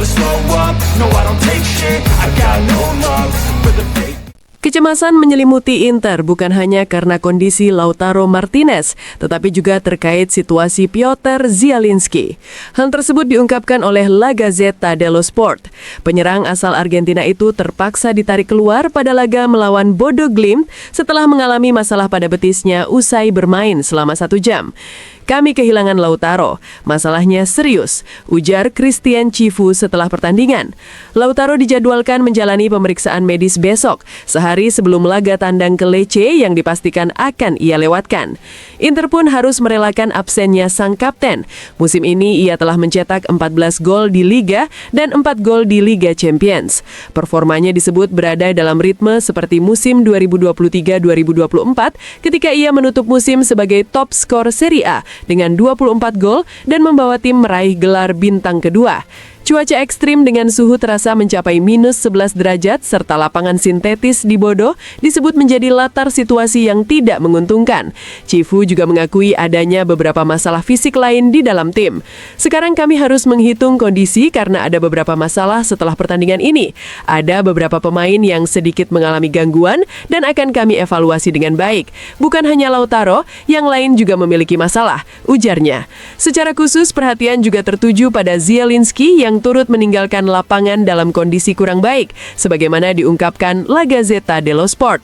never slow up, no I don't take shit, I got no love for the fake. Kecemasan menyelimuti Inter bukan hanya karena kondisi Lautaro Martinez, tetapi juga terkait situasi Piotr Zielinski. Hal tersebut diungkapkan oleh La Gazzetta dello Sport. Penyerang asal Argentina itu terpaksa ditarik keluar pada laga melawan Bodo Glimt setelah mengalami masalah pada betisnya usai bermain selama 1 jam. Kami kehilangan Lautaro. Masalahnya serius, ujar Christian Cifu setelah pertandingan. Lautaro dijadwalkan menjalani pemeriksaan medis besok, sehari sebelum laga tandang ke Lecce yang dipastikan akan ia lewatkan. Inter pun harus merelakan absennya sang kapten. Musim ini ia telah mencetak 14 gol di Liga dan 4 gol di Liga Champions. Performanya disebut berada dalam ritme seperti musim 2023-2024 ketika ia menutup musim sebagai top skor Serie A dengan 24 gol dan membawa tim meraih gelar bintang kedua. Cuaca ekstrim dengan suhu terasa mencapai minus 11 derajat serta lapangan sintetis di Bodo disebut menjadi latar situasi yang tidak menguntungkan. Cifu juga mengakui adanya beberapa masalah fisik lain di dalam tim. Sekarang kami harus menghitung kondisi karena ada beberapa masalah setelah pertandingan ini. Ada beberapa pemain yang sedikit mengalami gangguan dan akan kami evaluasi dengan baik. Bukan hanya Lautaro, yang lain juga memiliki masalah, ujarnya. Secara khusus perhatian juga tertuju pada Zielinski yang turut meninggalkan lapangan dalam kondisi kurang baik, sebagaimana diungkapkan La Gazzetta dello Sport.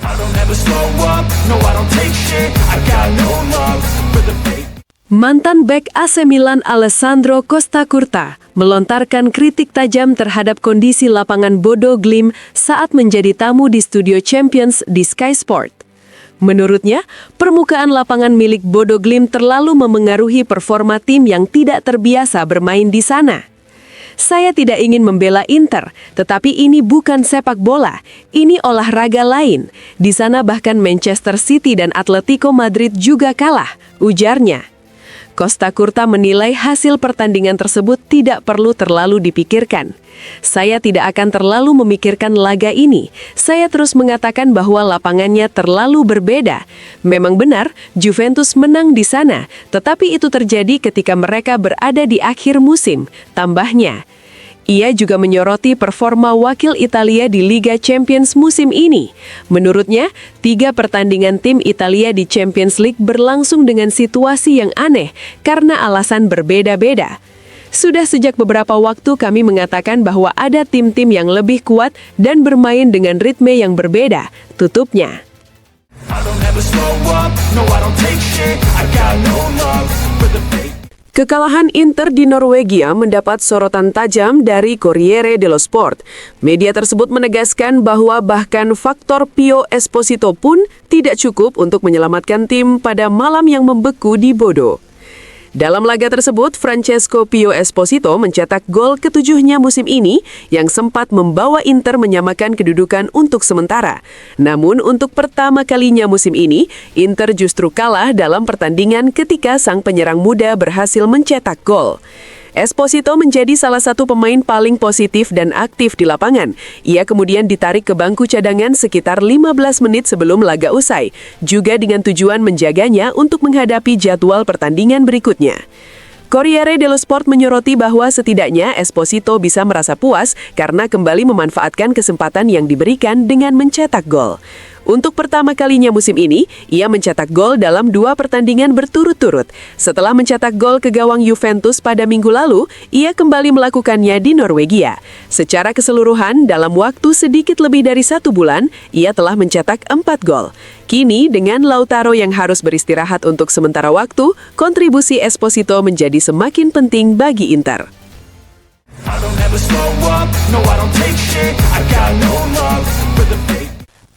I don't ever slow up, no I don't take shit, I got no love for the fake. Mantan bek AC Milan Alessandro Costacurta melontarkan kritik tajam terhadap kondisi lapangan Bodo Glimt saat menjadi tamu di studio Champions di Sky Sport. Menurutnya, permukaan lapangan milik Bodo Glimt terlalu memengaruhi performa tim yang tidak terbiasa bermain di sana. Saya tidak ingin membela Inter, tetapi ini bukan sepak bola, ini olahraga lain. Di sana bahkan Manchester City dan Atletico Madrid juga kalah, ujarnya. Costacurta menilai hasil pertandingan tersebut tidak perlu terlalu dipikirkan. Saya tidak akan terlalu memikirkan laga ini. Saya terus mengatakan bahwa lapangannya terlalu berbeda. Memang benar, Juventus menang di sana, tetapi itu terjadi ketika mereka berada di akhir musim, tambahnya. Ia juga menyoroti performa wakil Italia di Liga Champions musim ini. Menurutnya, 3 pertandingan tim Italia di Champions League berlangsung dengan situasi yang aneh karena alasan berbeda-beda. Sudah sejak beberapa waktu kami mengatakan bahwa ada tim-tim yang lebih kuat dan bermain dengan ritme yang berbeda, tutupnya. I don't ever slow up, no I don't take shit, I got no love for the fake. Kekalahan Inter di Norwegia mendapat sorotan tajam dari Corriere dello Sport. Media tersebut menegaskan bahwa bahkan faktor Pio Esposito pun tidak cukup untuk menyelamatkan tim pada malam yang membeku di Bodo. Dalam laga tersebut, Francesco Pio Esposito mencetak gol ke-7-nya musim ini yang sempat membawa Inter menyamakan kedudukan untuk sementara. Namun untuk pertama kalinya musim ini, Inter justru kalah dalam pertandingan ketika sang penyerang muda berhasil mencetak gol. Esposito menjadi salah satu pemain paling positif dan aktif di lapangan. Ia kemudian ditarik ke bangku cadangan sekitar 15 menit sebelum laga usai, juga dengan tujuan menjaganya untuk menghadapi jadwal pertandingan berikutnya. Corriere dello Sport menyoroti bahwa setidaknya Esposito bisa merasa puas karena kembali memanfaatkan kesempatan yang diberikan dengan mencetak gol. Untuk pertama kalinya musim ini, ia mencetak gol dalam 2 pertandingan berturut-turut. Setelah mencetak gol ke gawang Juventus pada minggu lalu, ia kembali melakukannya di Norwegia. Secara keseluruhan, dalam waktu sedikit lebih dari 1 bulan, ia telah mencetak 4 gol. Kini, dengan Lautaro yang harus beristirahat untuk sementara waktu, kontribusi Esposito menjadi semakin penting bagi Inter. I don't ever slow up, no I don't take shit, I got no love for the fake.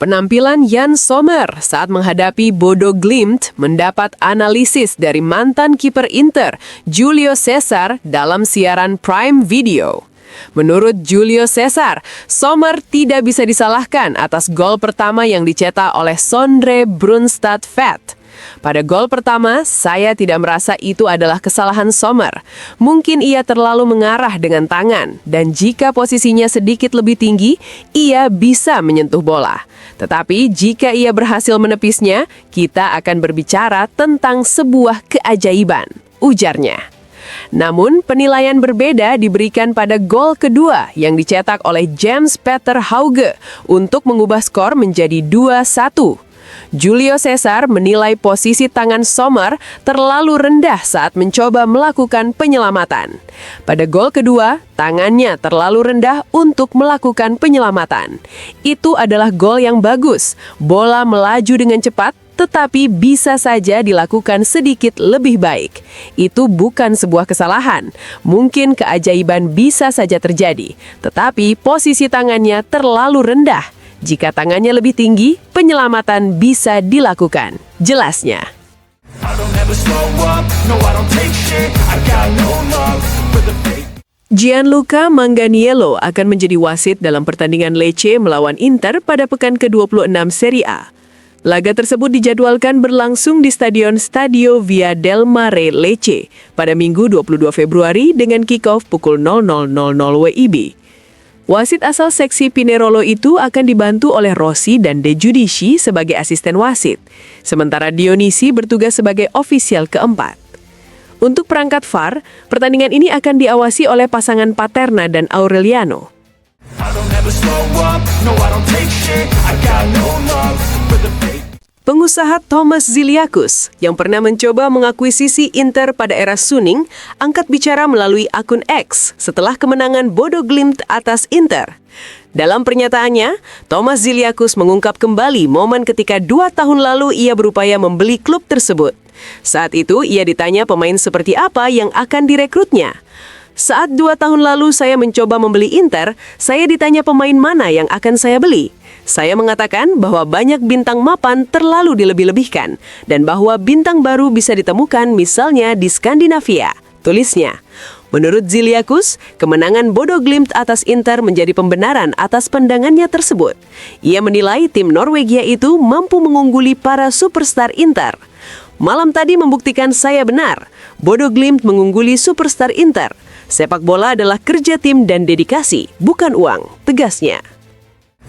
Penampilan Jan Sommer saat menghadapi Bodo Glimt mendapat analisis dari mantan kiper Inter, Julio Cesar, dalam siaran Prime Video. Menurut Julio Cesar, Sommer tidak bisa disalahkan atas gol pertama yang dicetak oleh Sondre Brunstad Vet. Pada gol pertama, saya tidak merasa itu adalah kesalahan Sommer. Mungkin ia terlalu mengarah dengan tangan, dan jika posisinya sedikit lebih tinggi, ia bisa menyentuh bola. Tetapi jika ia berhasil menepisnya, kita akan berbicara tentang sebuah keajaiban, ujarnya. Namun, penilaian berbeda diberikan pada gol kedua yang dicetak oleh James Peter Hauge untuk mengubah skor menjadi 2-1. Julio Cesar menilai posisi tangan Sommer terlalu rendah saat mencoba melakukan penyelamatan. Pada gol kedua, tangannya terlalu rendah untuk melakukan penyelamatan. Itu adalah gol yang bagus. Bola melaju dengan cepat, tetapi bisa saja dilakukan sedikit lebih baik. Itu bukan sebuah kesalahan. Mungkin keajaiban bisa saja terjadi, tetapi posisi tangannya terlalu rendah. Jika tangannya lebih tinggi, penyelamatan bisa dilakukan. Jelasnya. I don't ever slow up, no I don't take shit, I got no love for the fake. Gianluca Manganiello akan menjadi wasit dalam pertandingan Lecce melawan Inter pada pekan ke-26 Serie A. Laga tersebut dijadwalkan berlangsung di Stadion Stadio Via del Mare Lecce pada Minggu 22 Februari dengan kick-off pukul 00.00 WIB. Wasit asal seksi Pinerolo itu akan dibantu oleh Rossi dan De Giudici sebagai asisten wasit, sementara Dionisi bertugas sebagai ofisial keempat. Untuk perangkat VAR, pertandingan ini akan diawasi oleh pasangan Paterna dan Aureliano. I don't ever slow up, no I don't take shit, I got no love for the fake. Pengusaha Thomas Ziliakus, yang pernah mencoba mengakuisisi Inter pada era Suning, angkat bicara melalui akun X setelah kemenangan Bodo Glimt atas Inter. Dalam pernyataannya, Thomas Ziliakus mengungkap kembali momen ketika 2 tahun lalu ia berupaya membeli klub tersebut. Saat itu, ia ditanya pemain seperti apa yang akan direkrutnya. Saat 2 tahun lalu saya mencoba membeli Inter, saya ditanya pemain mana yang akan saya beli. Saya mengatakan bahwa banyak bintang mapan terlalu dilebih-lebihkan dan bahwa bintang baru bisa ditemukan misalnya di Skandinavia, tulisnya. Menurut Ziliakus, kemenangan Bodo Glimt atas Inter menjadi pembenaran atas pandangannya tersebut. Ia menilai tim Norwegia itu mampu mengungguli para superstar Inter. Malam tadi membuktikan saya benar. Bodo Glimt mengungguli superstar Inter. Sepak bola adalah kerja tim dan dedikasi, bukan uang, tegasnya.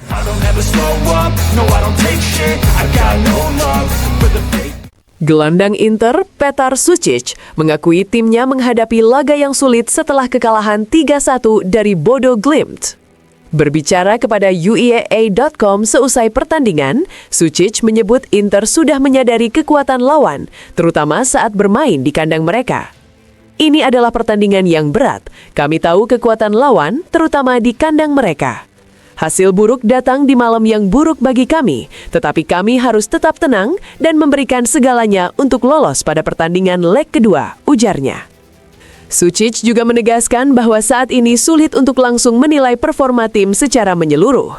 I don't ever slow up, no I don't take shit, I got no love for the fake. Gelandang Inter, Petar Sučić, mengakui timnya menghadapi laga yang sulit setelah kekalahan 3-1 dari Bodo Glimt. Berbicara kepada UEA.com seusai pertandingan, Sučić menyebut Inter sudah menyadari kekuatan lawan, terutama saat bermain di kandang mereka. Ini adalah pertandingan yang berat. Kami tahu kekuatan lawan, terutama di kandang mereka. Hasil buruk datang di malam yang buruk bagi kami, tetapi kami harus tetap tenang dan memberikan segalanya untuk lolos pada pertandingan leg kedua, ujarnya. Sučić juga menegaskan bahwa saat ini sulit untuk langsung menilai performa tim secara menyeluruh.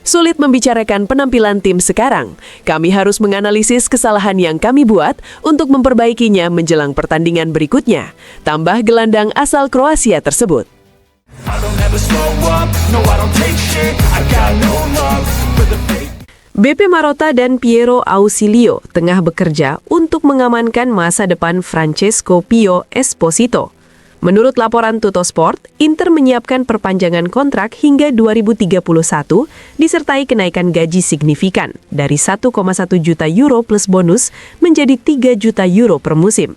Sulit membicarakan penampilan tim sekarang. Kami harus menganalisis kesalahan yang kami buat untuk memperbaikinya menjelang pertandingan berikutnya, tambah gelandang asal Kroasia tersebut. I don't ever slow up, no I don't take shit, I got no love for the fake. BP Marotta dan Piero Ausilio tengah bekerja untuk mengamankan masa depan Francesco Pio Esposito. Menurut laporan Tuttosport, Inter menyiapkan perpanjangan kontrak hingga 2031 disertai kenaikan gaji signifikan dari 1,1 juta euro plus bonus menjadi 3 juta euro per musim.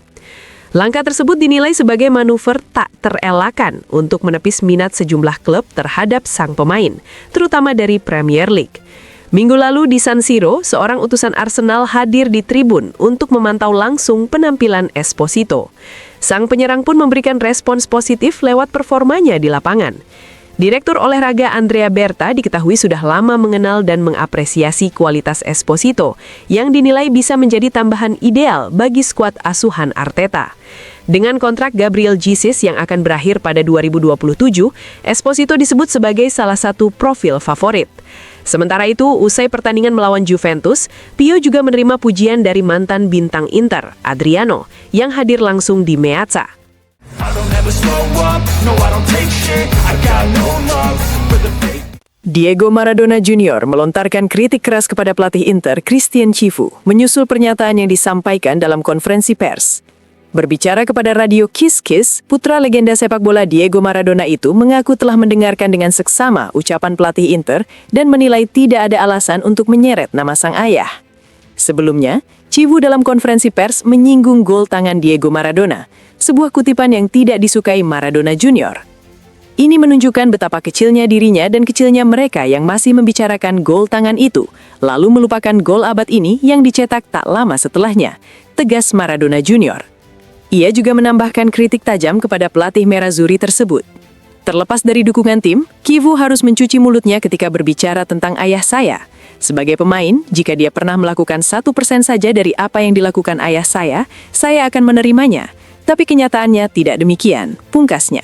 Langkah tersebut dinilai sebagai manuver tak terelakkan untuk menepis minat sejumlah klub terhadap sang pemain, terutama dari Premier League. Minggu lalu di San Siro, seorang utusan Arsenal hadir di tribun untuk memantau langsung penampilan Esposito. Sang penyerang pun memberikan respons positif lewat performanya di lapangan. Direktur olahraga Andrea Berta diketahui sudah lama mengenal dan mengapresiasi kualitas Esposito yang dinilai bisa menjadi tambahan ideal bagi skuad asuhan Arteta. Dengan kontrak Gabriel Jesus yang akan berakhir pada 2027, Esposito disebut sebagai salah satu profil favorit. Sementara itu, usai pertandingan melawan Juventus, Pio juga menerima pujian dari mantan bintang Inter, Adriano, yang hadir langsung di Meazza. I don't ever slow up, no I don't take shit, I got no love for the fake. Diego Maradona Jr. melontarkan kritik keras kepada pelatih Inter, Christian Chivu, menyusul pernyataan yang disampaikan dalam konferensi pers. Berbicara kepada radio Kiss Kiss, putra legenda sepak bola Diego Maradona itu mengaku telah mendengarkan dengan seksama ucapan pelatih Inter dan menilai tidak ada alasan untuk menyeret nama sang ayah. Sebelumnya, Chivu dalam konferensi pers menyinggung gol tangan Diego Maradona. sebuah kutipan yang tidak disukai Maradona Junior. Ini menunjukkan betapa kecilnya dirinya dan kecilnya mereka yang masih membicarakan gol tangan itu, lalu melupakan gol abad ini yang dicetak tak lama setelahnya, tegas Maradona Junior. Ia juga menambahkan kritik tajam kepada pelatih Nerazzurri tersebut. Terlepas dari dukungan tim, Kivu harus mencuci mulutnya ketika berbicara tentang ayah saya. Sebagai pemain, jika dia pernah melakukan 1% saja dari apa yang dilakukan ayah saya akan menerimanya. Tapi kenyataannya tidak demikian, pungkasnya.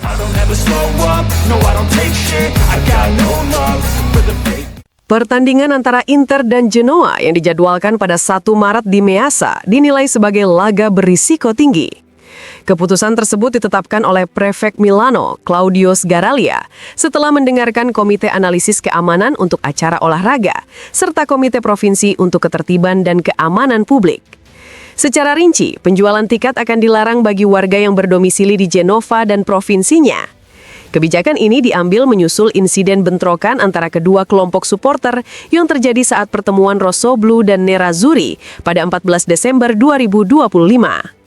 I don't ever slow up, no I don't take shit, I got no love for the fake. Pertandingan antara Inter dan Genoa yang dijadwalkan pada 1 Maret di Meazza dinilai sebagai laga berisiko tinggi. Keputusan tersebut ditetapkan oleh Prefek Milano, Claudio Sgaraglia, setelah mendengarkan Komite Analisis Keamanan untuk Acara Olahraga, serta Komite Provinsi untuk Ketertiban dan Keamanan Publik. Secara rinci, penjualan tiket akan dilarang bagi warga yang berdomisili di Genova dan provinsinya. Kebijakan ini diambil menyusul insiden bentrokan antara kedua kelompok supporter yang terjadi saat pertemuan Rossoblu dan Nerazzurri pada 14 Desember 2025.